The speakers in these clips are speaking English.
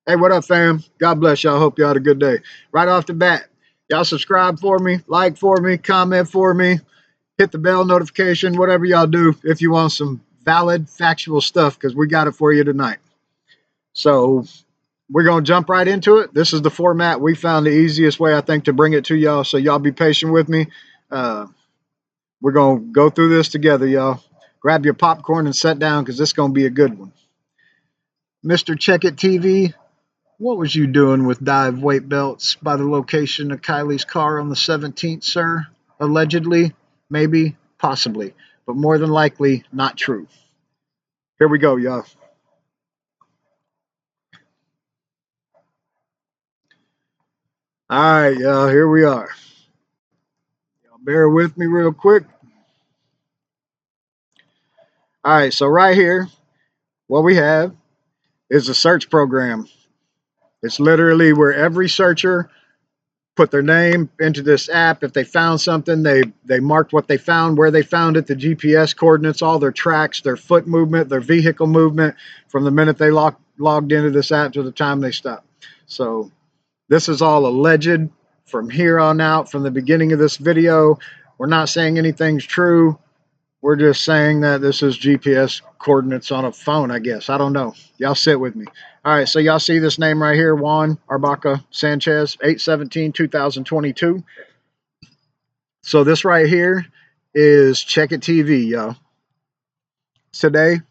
Hey, what up, fam? God bless y'all. Hope y'all had a good day. Right off the bat, y'all subscribe for me, like for me, comment for me, hit the bell notification, whatever y'all do if you want some valid, factual stuff, because we got it for you tonight. So we're going to jump right into it. This is the format. We found the easiest way, I think, to bring it to y'all. So y'all be patient with me. Uh, we're going to go through this together, y'all. Grab your popcorn and sit down because this is going to be a good one. Mr. Check It TV, what was you doing with dive weight belts by the location of Kylie's car on the 17th, sir? Allegedly, maybe, possibly, but more than likely not true. Here we go, y'all. All right, y'all, here we are. Y'all bear with me real quick. All right, so right here, what we have is a search program. It's literally where every searcher put their name into this app. If they found something, they marked what they found, where they found it, the GPS coordinates, all their tracks, their foot movement, their vehicle movement from the minute they logged into this app to the time they stopped. So this is all alleged from here on out, from the beginning of this video. We're not saying anything's true. We're just saying that this is GPS coordinates on a phone, I guess. I don't know. Y'all sit with me. All right, so y'all see this name right here, Juan Arbaca Sanchez, 8/17/2022. So this right here is Check It TV, y'all. Today,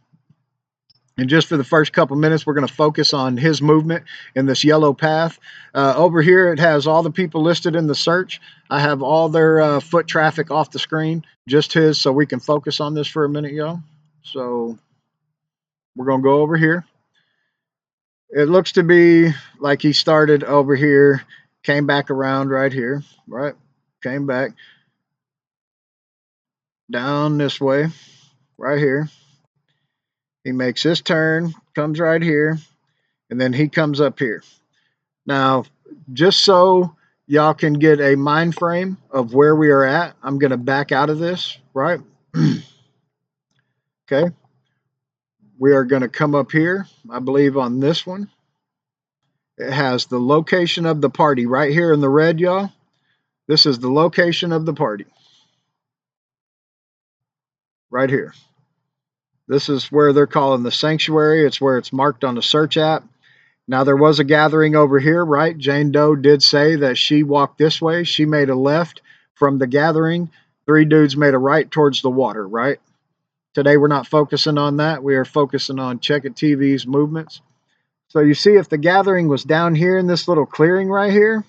and just for the first couple minutes, we're going to focus on his movement in this yellow path. Over here, it has all the people listed in the search. I have all their foot traffic off the screen, just his, so we can focus on this for a minute, y'all. So we're going to go over here. It looks to be like he started over here, came back around right here, right? Came back down this way, right here. He makes his turn, comes right here, and then he comes up here. Now, just so y'all can get a mind frame of where we are at, I'm going to back out of this, right? Okay. We are going to come up here, I believe, on this one. It has the location of the party right here in the red, y'all. This is the location of the party right here. This is where they're calling the sanctuary. It's where it's marked on the search app. Now, there was a gathering over here, right? Jane Doe did say that she walked this way. She made a left from the gathering. Three dudes made a right towards the water, right? Today, we're not focusing on that. We are focusing on Check It TV's movements. So you see, if the gathering was down here in this little clearing right here,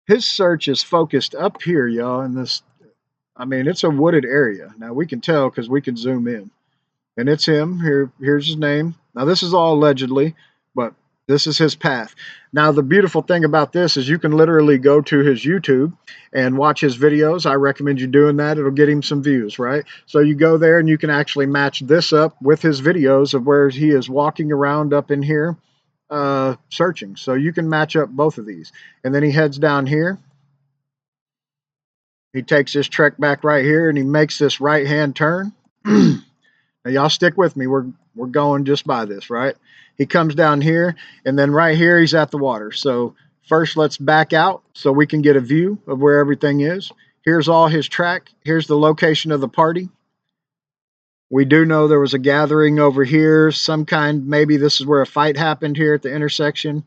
his search is focused up here, y'all, in this. I mean, it's a wooded area. Now, we can tell because we can zoom in. And it's him. Here's his name. Now, this is all allegedly, but this is his path. Now, the beautiful thing about this is you can literally go to his YouTube and watch his videos. I recommend you doing that. It'll get him some views, right? So you go there and you can actually match this up with his videos of where he is walking around up in here searching. So you can match up both of these. And then he heads down here. He takes this trek back right here and he makes this right-hand turn. Now, y'all stick with me. We're going just by this, right? He comes down here, and then right here, he's at the water. So first, let's back out so we can get a view of where everything is. Here's all his track. Here's the location of the party. We do know there was a gathering over here, some kind. Maybe this is where a fight happened here at the intersection.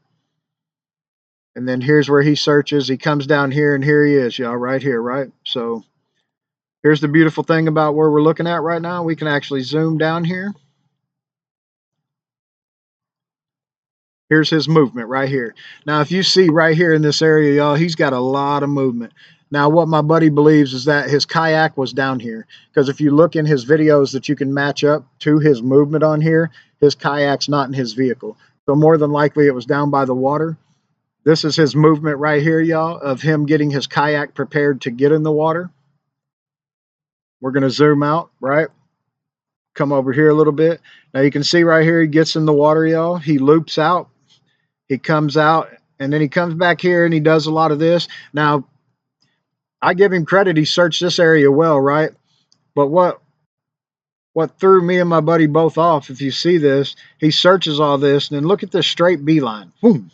And then here's where he searches. He comes down here, and here he is, y'all, right here, right? So here's the beautiful thing about where we're looking at right now. We can actually zoom down here. Here's his movement right here. Now, if you see right here in this area, y'all, he's got a lot of movement. Now, what my buddy believes is that his kayak was down here. Because if you look in his videos that you can match up to his movement on here, his kayak's not in his vehicle. So more than likely it was down by the water. This is his movement right here, y'all, of him getting his kayak prepared to get in the water. We're going to zoom out, right? Come over here a little bit. Now, you can see right here, he gets in the water, y'all. He loops out. He comes out, and then he comes back here, and he does a lot of this. Now, I give him credit. He searched this area well, right? But what What threw me and my buddy both off, if you see this, he searches all this, and then look at this straight beeline. Boom.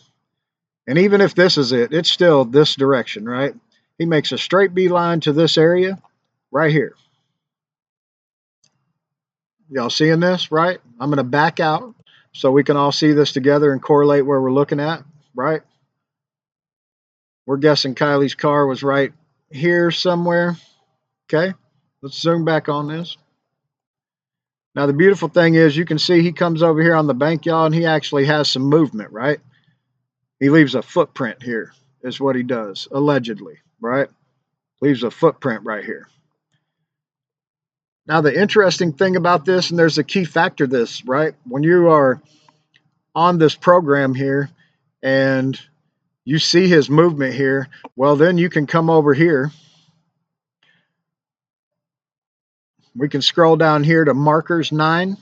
And even if this is it, it's still this direction, right? He makes a straight beeline to this area right here. Y'all seeing this, right? I'm going to back out so we can all see this together and correlate where we're looking at, right? We're guessing Kylie's car was right here somewhere. Okay, let's zoom back on this. Now, the beautiful thing is you can see he comes over here on the bank, y'all, and he actually has some movement, right? He leaves a footprint here, is what he does, allegedly, right? Leaves a footprint right here. Now, the interesting thing about this, and there's a key factor to this, right? When you are on this program here and you see his movement here, well, then you can come over here. We can scroll down here to markers 9.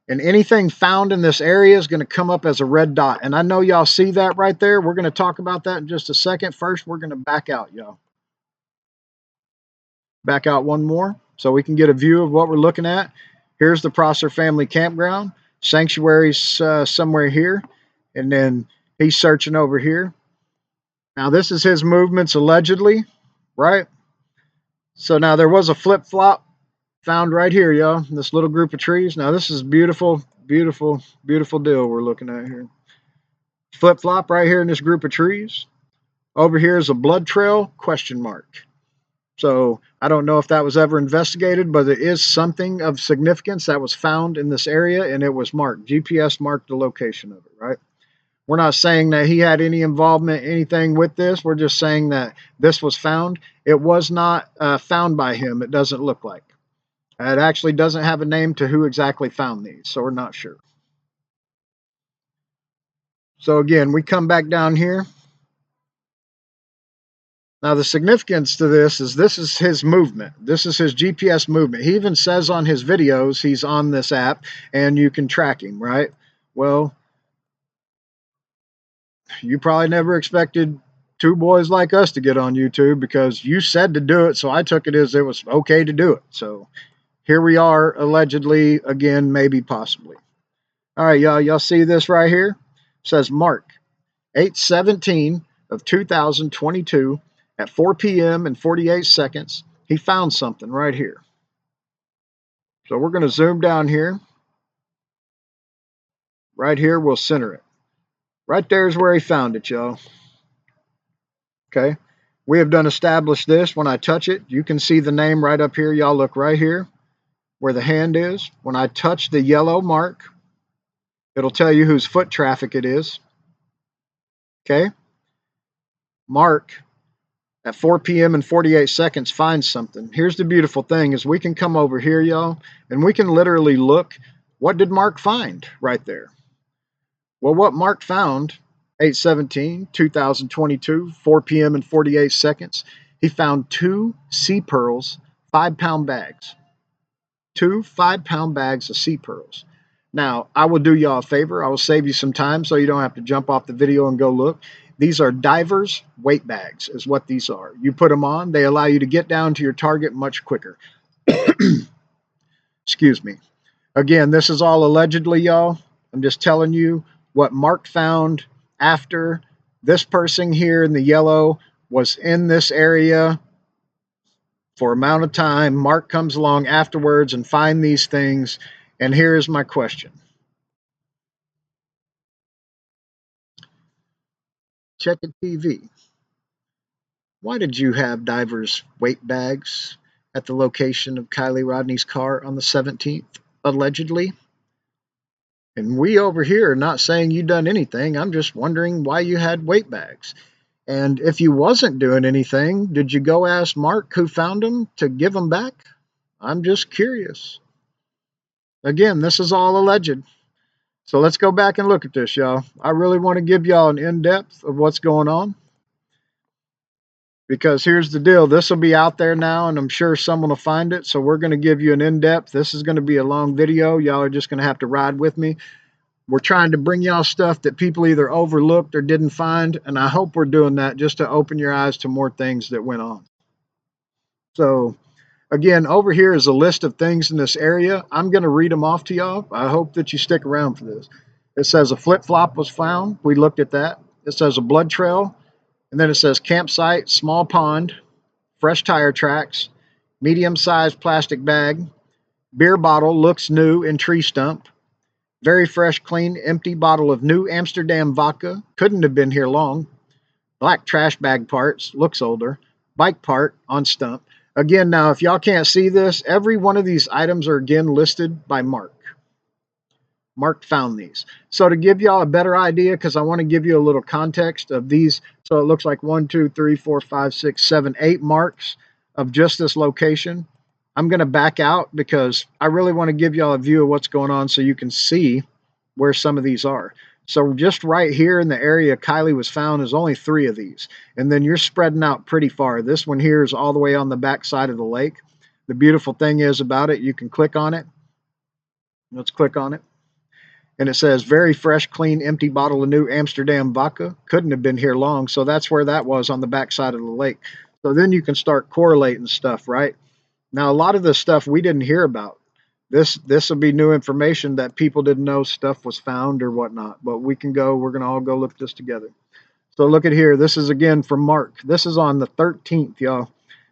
And anything found in this area is going to come up as a red dot. And I know y'all see that right there. We're going to talk about that in just a second. First, we're going to back out, y'all. Back out one more so we can get a view of what we're looking at. Here's the Prosser family campground. Sanctuary's somewhere here. And then he's searching over here. Now, this is his movements allegedly, right? So now there was a flip-flop found right here, y'all, this little group of trees. Now, this is beautiful, beautiful, beautiful deal we're looking at here. Flip-flop right here in this group of trees. Over here is a blood trail, question mark. So I don't know if that was ever investigated, but it is something of significance that was found in this area, and it was marked. GPS marked the location of it, right? We're not saying that he had any involvement, anything with this. We're just saying that this was found. It was not found by him, it doesn't look like. It actually doesn't have a name to who exactly found these, so we're not sure. So again, we come back down here. Now, the significance to this is his movement. This is his GPS movement. He even says on his videos he's on this app and you can track him, right? Well, you probably never expected two boys like us to get on YouTube because you said to do it, so I took it as it was okay to do it. So here we are, allegedly, again, maybe, possibly. All right, y'all see this right here? It says Mark, 8/17 of 2022 at 4 p.m. and 48 seconds, he found something right here. So we're going to zoom down here. Right here, we'll center it. Right there is where he found it, y'all. Okay. We have done established this. When I touch it, you can see the name right up here. Y'all look right here where the hand is. When I touch the yellow mark, it'll tell you whose foot traffic it is. Okay. Mark at 4 p.m. and 48 seconds finds something. Here's the beautiful thing is we can come over here, y'all, and we can literally look. What did Mark find right there? Well, what Mark found, 8/17, 2022, 4 p.m. and 48 seconds, he found 2 sea pearls, 5-pound bags. 2 5-pound bags of sea pearls. Now, I will do y'all a favor. I will save you some time so you don't have to jump off the video and go look. These are divers weight bags is what these are. You put them on, they allow you to get down to your target much quicker. Excuse me. Again, this is all allegedly, y'all. I'm just telling you what Mark found after this person here in the yellow was in this area for amount of time. Mark comes along afterwards and find these things. And here is my question. Check it TV. Why did you have divers weight bags at the location of Kiely Rodney's car on the 17th, allegedly? And we over here are not saying you done anything. I'm just wondering why you had weight bags. And if you wasn't doing anything, did you go ask Mark who found them to give them back? I'm just curious. Again, this is all alleged. So let's go back and look at this, y'all. I really want to give y'all an in-depth of what's going on. Because here's the deal. This will be out there now, and I'm sure someone will find it. So we're going to give you an in-depth. This is going to be a long video. Y'all are just going to have to ride with me. We're trying to bring y'all stuff that people either overlooked or didn't find, and I hope we're doing that just to open your eyes to more things that went on. So, Again, over here is a list of things in this area. I'm going to read them off to y'all. I hope that you stick around for this. It says a flip-flop was found. We looked at that. It says a blood trail. And then it says campsite, small pond, fresh tire tracks, medium-sized plastic bag, beer bottle looks new in tree stump, very fresh, clean, empty bottle of new Amsterdam vodka. Couldn't have been here long. Black trash bag parts, looks older. Bike part on stump. Again, now, if y'all can't see this, every one of these items are again listed by Mark. Mark found these. So to give y'all a better idea, because I want to give you a little context of these. So it looks like 1, 2, 3, 4, 5, 6, 7, 8 marks of just this location. I'm going to back out because I really want to give y'all a view of what's going on so you can see where some of these are. So just right here in the area Kiely was found is only 3 of these. And then you're spreading out pretty far. This one here is all the way on the back side of the lake. The beautiful thing is about it, you can click on it. Let's click on it. And it says very fresh, clean, empty bottle of new Amsterdam vodka. Couldn't have been here long. So that's where that was, on the back side of the lake. So then you can start correlating stuff, right? Now, a lot of this stuff we didn't hear about. This will be new information that people didn't know stuff was found or whatnot. But we're going to all go look this together. So look at here. This is again from Mark. This is on the 13th, y'all. It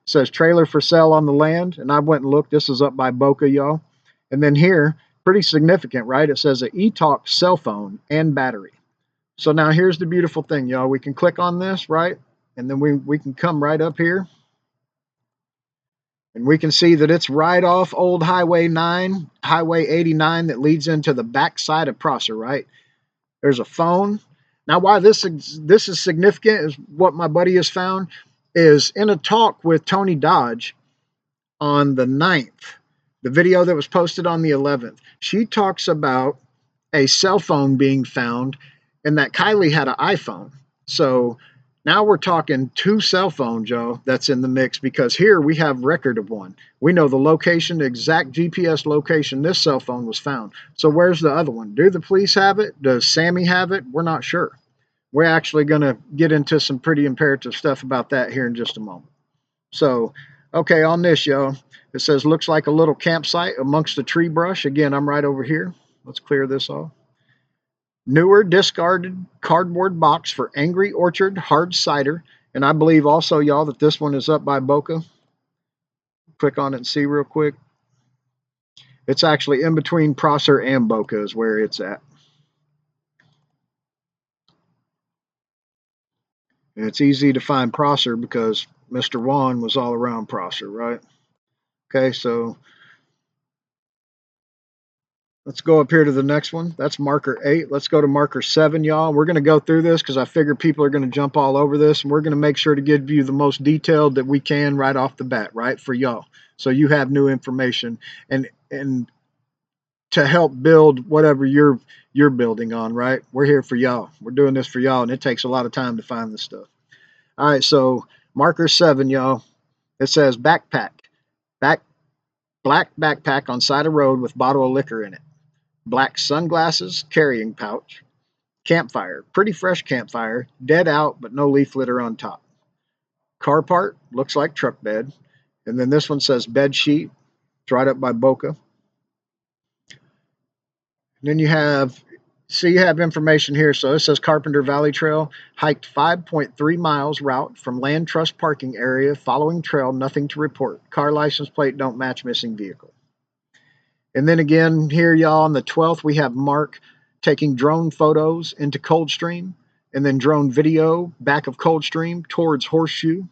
says trailer for sale on the land. And I went and looked. This is up by Boca, y'all. And then here, pretty significant, right? It says an eTalk cell phone and battery. So now here's the beautiful thing, y'all. We can click on this, right? And then we can come right up here. And we can see that it's right off Old Highway 9, Highway 89 that leads into the backside of Prosser, right? There's a phone. Now, why this is significant is what my buddy has found is in a talk with Tony Dodge on the 9th, the video that was posted on the 11th. She talks about a cell phone being found and that Kiely had an iPhone. So now we're talking 2 cell phones, Joe, that's in the mix, because here we have record of one. We know the location, the exact GPS location this cell phone was found. So where's the other one? Do the police have it? Does Sammy have it? We're not sure. We're actually going to get into some pretty imperative stuff about that here in just a moment. So, okay, on this, yo, it says looks like a little campsite amongst the tree brush. Again, I'm right over here. Let's clear this off. Newer discarded cardboard box for Angry Orchard hard cider. And I believe also, y'all, that this one is up by Boca. Click on it and see real quick. It's actually in between Prosser and Boca is where it's at. And it's easy to find Prosser because Mr. Juan was all around Prosser, right? Okay, so let's go up here to the next one. That's marker 8. Let's go to marker 7, y'all. We're going to go through this because I figure people are going to jump all over this, and we're going to make sure to give you the most detailed that we can right off the bat, right, for y'all. So you have new information and to help build whatever you're building on, right? We're here for y'all. We're doing this for y'all, and it takes a lot of time to find this stuff. All right, so marker 7, y'all. It says backpack. Black backpack on side of road with bottle of liquor in it. Black sunglasses, carrying pouch. Campfire, pretty fresh campfire, dead out but no leaf litter on top. Car part, looks like truck bed. And then this one says bed sheet. It's right up by Boca. And then you have information here. So it says Carpenter Valley Trail, hiked 5.3 miles route from Land Trust parking area, following trail, nothing to report. Car license plate don't match missing vehicle. And then again here, y'all, on the 12th, we have Mark taking drone photos into Coldstream, and then drone video back of Coldstream towards Horseshoe.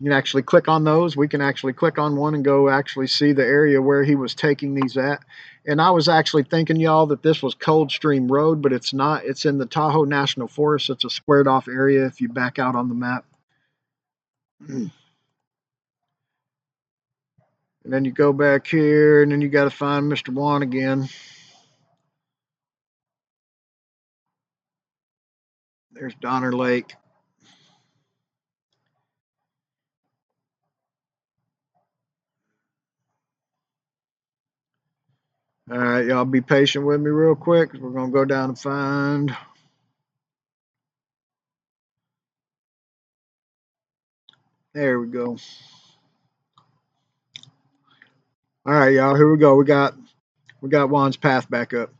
You can actually click on those. We can actually click on one and go actually see the area where he was taking these at. And I was actually thinking, y'all, that this was Coldstream Road, but it's not. It's in the Tahoe National Forest. It's a squared off area if you back out on the map. And then you go back here, and then you got to find Mr. Juan again. There's Donner Lake. All right, y'all be patient with me real quick. We're going to go down and find. There we go. All right, y'all. Here we go. We got Juan's path back up.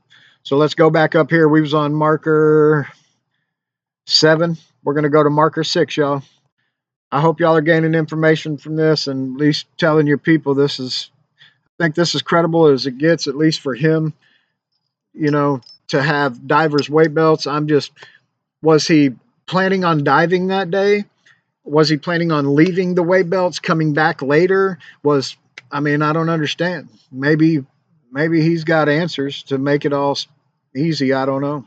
So let's go back up here. We was on marker 7. We're gonna go to marker 6, y'all. I hope y'all are gaining information from this and at least telling your people this is. I think this is credible as it gets, at least for him. You know, to have divers weight belts. Was he planning on diving that day? Was he planning on leaving the weight belts, coming back later? I don't understand. Maybe he's got answers to make it all easy. I don't know.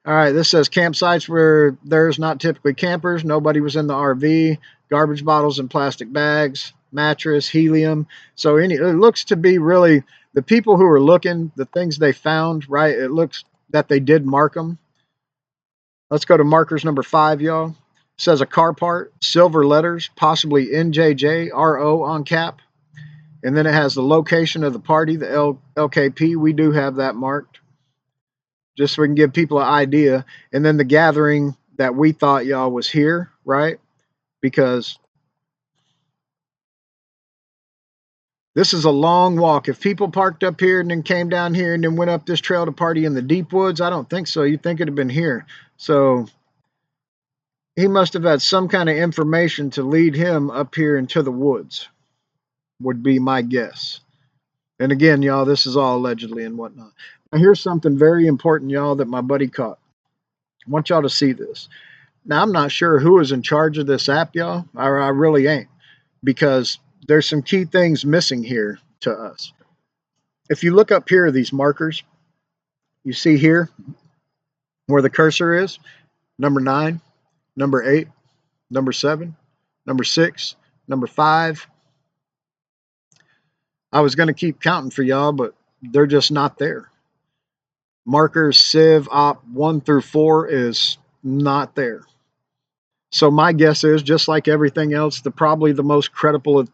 All right, this says campsites where there's not typically campers. Nobody was in the RV. Garbage bottles and plastic bags, mattress, helium. So it looks to be really the people who were looking, the things they found. Right, it looks that they did mark them. Let's go to markers number 5, y'all. It says a car part, silver letters, possibly NJJRO on cap. And then it has the location of the party, the LKP. We do have that marked, just so we can give people an idea. And then the gathering that we thought y'all was here, right? Because this is a long walk. If people parked up here and then came down here and then went up this trail to party in the deep woods, I don't think so. You'd think it'd have been here. So he must have had some kind of information to lead him up here into the woods, would be my guess. And again, y'all, this is all allegedly and whatnot. Now, here's something very important, y'all, that my buddy caught. I want y'all to see this. Now, I'm not sure who is in charge of this app, y'all. I really ain't, because there's some key things missing here to us. If you look up here, these markers, you see here where the cursor is, number 9, number 8, number 7, number 6, number 5. I was going to keep counting for y'all, but they're just not there. Markers Civ Op 1 through 4 is not there. So my guess is, just like everything else, probably the most credible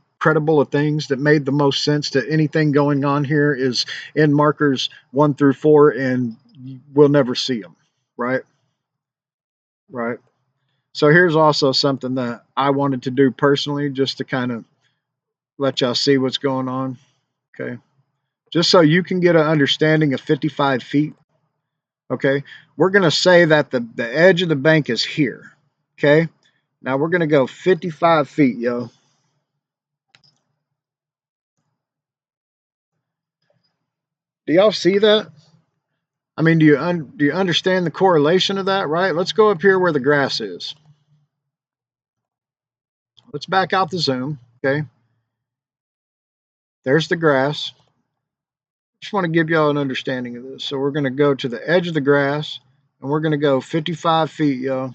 of things that made the most sense to anything going on here is in markers 1 through 4, and we'll never see them. Right? Right. So here's also something that I wanted to do personally, just to kind of let y'all see what's going on. Okay. Just so you can get an understanding of 55 feet. Okay. We're going to say that the edge of the bank is here. Okay. Now we're going to go 55 feet, yo. Do y'all see that? I mean, do you understand the correlation of that, right? Let's go up here where the grass is. Let's back out the zoom, okay? There's the grass. Just want to give y'all an understanding of this. So we're going to go to the edge of the grass, and we're going to go 55 feet, y'all.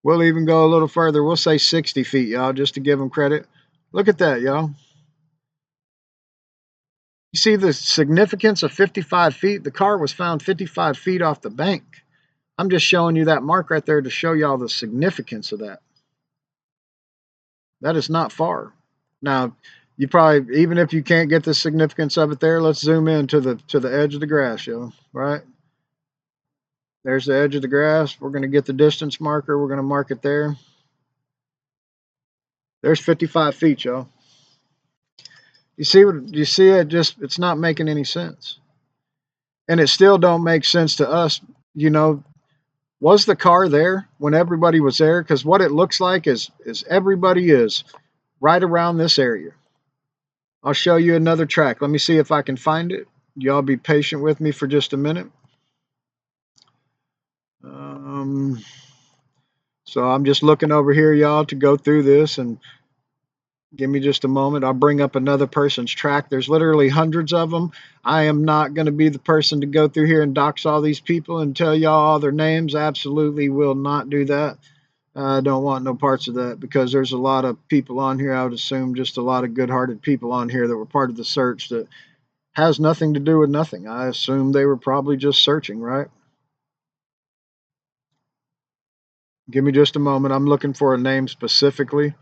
We'll even go a little further. We'll say 60 feet, y'all, just to give them credit. Look at that, y'all. You see the significance of 55 feet? The car was found 55 feet off the bank. I'm just showing you that mark right there to show y'all the significance of that. That is not far. Now, you probably, even if you can't get the significance of it there, let's zoom in to the edge of the grass, yo. Right? There's the edge of the grass. We're going to get the distance marker. We're going to mark it there. There's 55 feet, y'all. You see it? Just, it's not making any sense. And it still don't make sense to us. You know, was the car there when everybody was there? Because what it looks like is everybody is right around this area. I'll show you another track. Let me see if I can find it. Y'all be patient with me for just a minute. So I'm just looking over here, y'all, to go through this, and give me just a moment. I'll bring up another person's track. There's literally hundreds of them. I am not going to be the person to go through here and dox all these people and tell y'all all their names. Absolutely will not do that. I don't want no parts of that, because there's a lot of people on here. I would assume just a lot of good-hearted people on here that were part of the search that has nothing to do with nothing. I assume they were probably just searching, right? Give me just a moment. I'm looking for a name specifically.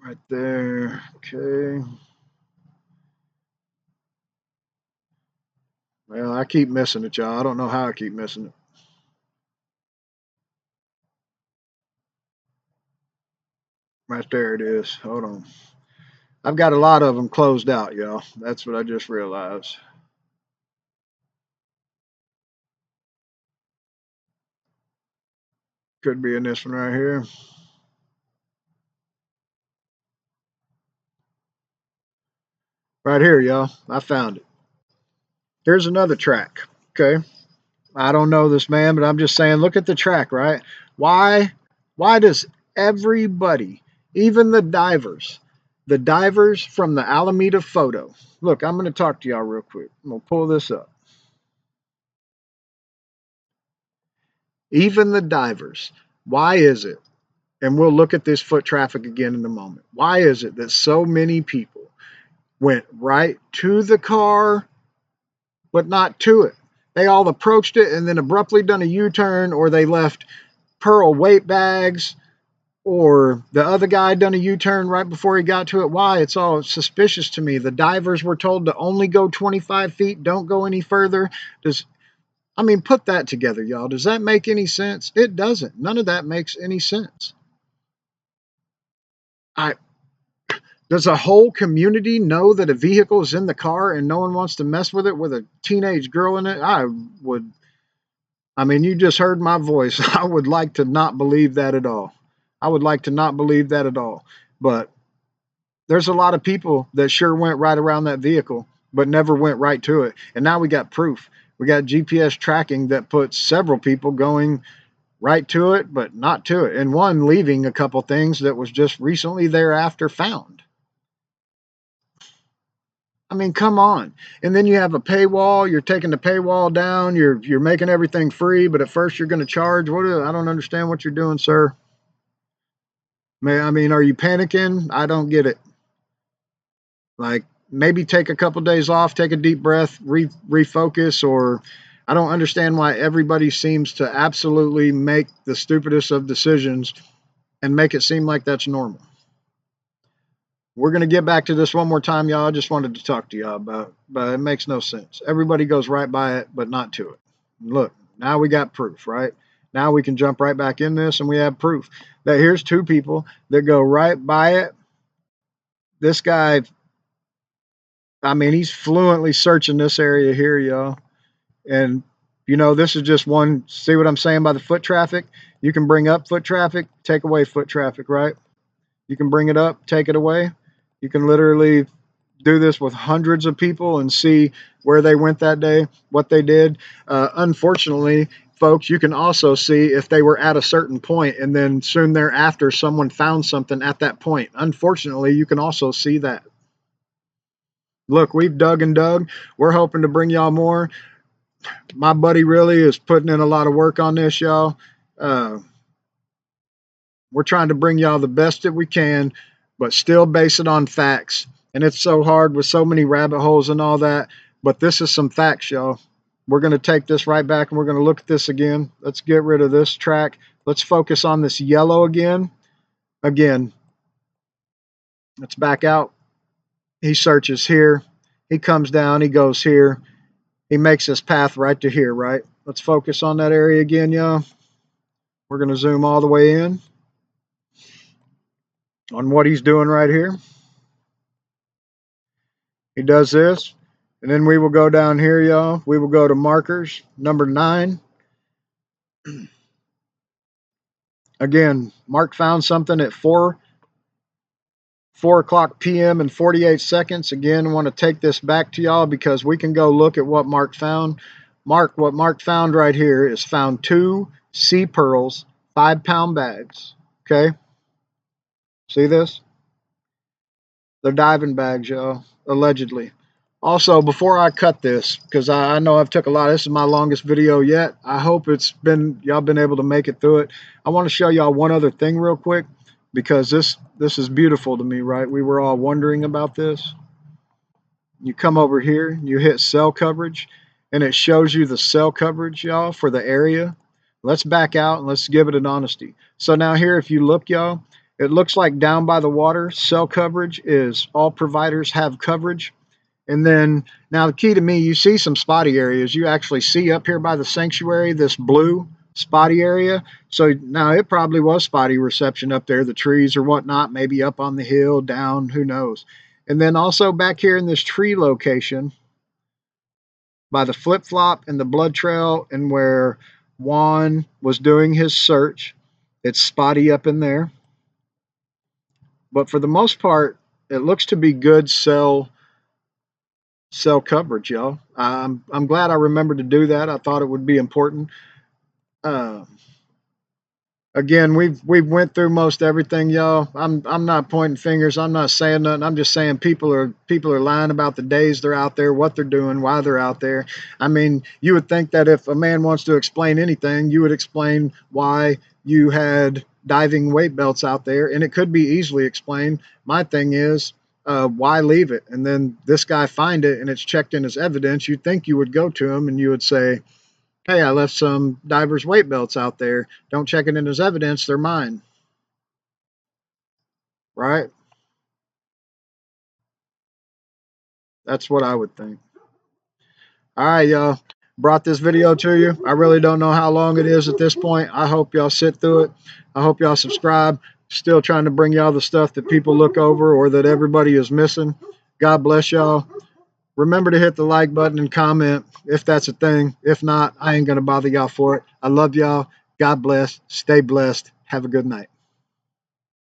Right there. Okay. Well, I keep missing it, y'all. I don't know how I keep missing it. Right there it is. Hold on. I've got a lot of them closed out, y'all. That's what I just realized. Could be in this one right here. Right here, y'all. I found it. Here's another track. Okay. I don't know this man, but I'm just saying, look at the track, right? Why why does everybody, even the divers from the Alameda photo. Look, I'm gonna talk to y'all real quick. I'm gonna pull this up. Even the divers. Why is it? And we'll look at this foot traffic again in a moment. Why is it that so many people went right to the car but not to it? They all approached it and then abruptly done a U-turn, or they left pearl weight bags, or the other guy done a U-turn right before he got to it. Why? It's all suspicious to me. The divers were told to only go 25 feet, don't go any further. Does I mean, put that together, y'all. Does that make any sense? It doesn't. None of that makes any sense. I Does a whole community know that a vehicle is in the car and no one wants to mess with it with a teenage girl in it? Would. I mean, you just heard my voice. I would like to not believe that at all. I would like to not believe that at all. But there's a lot of people that sure went right around that vehicle, but never went right to it. And now we got proof. We got GPS tracking that puts several people going right to it, but not to it. And one leaving a couple things that was just recently thereafter found. I mean, come on. And then you have a paywall. You're taking the paywall down. You're making everything free, but at first you're going to charge. I don't understand what you're doing, sir. I mean, are you panicking? I don't get it. Like, maybe take a couple days off, take a deep breath, refocus, or I don't understand why everybody seems to absolutely make the stupidest of decisions and make it seem like that's normal. We're going to get back to this one more time, y'all. I just wanted to talk to y'all about it, but it makes no sense. Everybody goes right by it, but not to it. Look, now we got proof, right? Now we can jump right back in this and we have proof that here's two people that go right by it. This guy, I mean, he's fluently searching this area here, y'all. And, this is just one. See what I'm saying by the foot traffic? You can bring up foot traffic, take away foot traffic, right? You can bring it up, take it away. You can literally do this with hundreds of people and see where they went that day, what they did. Unfortunately, folks, you can also see if they were at a certain point and then soon thereafter someone found something at that point. Unfortunately, you can also see that. Look, we've dug and dug. We're hoping to bring y'all more. My buddy really is putting in a lot of work on this, y'all. Uh, We're trying to bring y'all the best that we can, but still base it on facts. And it's so hard with so many rabbit holes and all that. But this is some facts, y'all. We're going to take this right back and we're going to look at this again. Let's get rid of this track. Let's focus on this yellow again. Again, let's back out. He searches here. He comes down. He goes here. He makes his path right to here, right? Let's focus on that area again, y'all. We're going to zoom all the way in on what he's doing right here. He does this, and then we will go down here, y'all. We will go to markers, number 9. Again, Mark found something at 4 o'clock p.m. and 48 seconds. Again, I want to take this back to y'all because we can go look at what Mark found. What Mark found right here is found 2 sea pearls, 5-pound bags. Okay? See this? They're diving bags, y'all, allegedly. Also, before I cut this, because I know I've took a lot, this is my longest video yet. I hope y'all been able to make it through it. I want to show y'all one other thing real quick, because this is beautiful to me, right? We were all wondering about this. You come over here, you hit cell coverage, and it shows you the cell coverage, y'all, for the area. Let's back out and let's give it an honesty. So now here, if you look, y'all, it looks like down by the water, cell coverage is all providers have coverage. And then now the key to me, you see some spotty areas. You actually see up here by the sanctuary, this blue spotty area. So now it probably was spotty reception up there, the trees or whatnot, maybe up on the hill, down, who knows. And then also back here in this tree location by the flip flop and the blood trail and where Juan was doing his search, it's spotty up in there. But for the most part, it looks to be good cell coverage, y'all. I'm glad I remembered to do that. I thought it would be important. Uh, Again, we've went through most everything, y'all. I'm not pointing fingers. I'm not saying nothing. I'm just saying people are lying about the days they're out there, what they're doing, why they're out there. I mean, you would think that if a man wants to explain anything, you would explain why you had diving weight belts out there, and it could be easily explained. My thing is, why leave it? And then this guy find it, and it's checked in as evidence. You'd think you would go to him and you would say, hey, I left some divers weight belts out there. Don't check it in as evidence. They're mine. Right? That's what I would think. All right, y'all. Brought this video to you. I really don't know how long it is at this point. I hope y'all sit through it. I hope y'all subscribe. Still trying to bring y'all the stuff that people look over or that everybody is missing. God bless y'all. Remember to hit the like button and comment if that's a thing. If not, I ain't going to bother y'all for it. I love y'all. God bless. Stay blessed. Have a good night.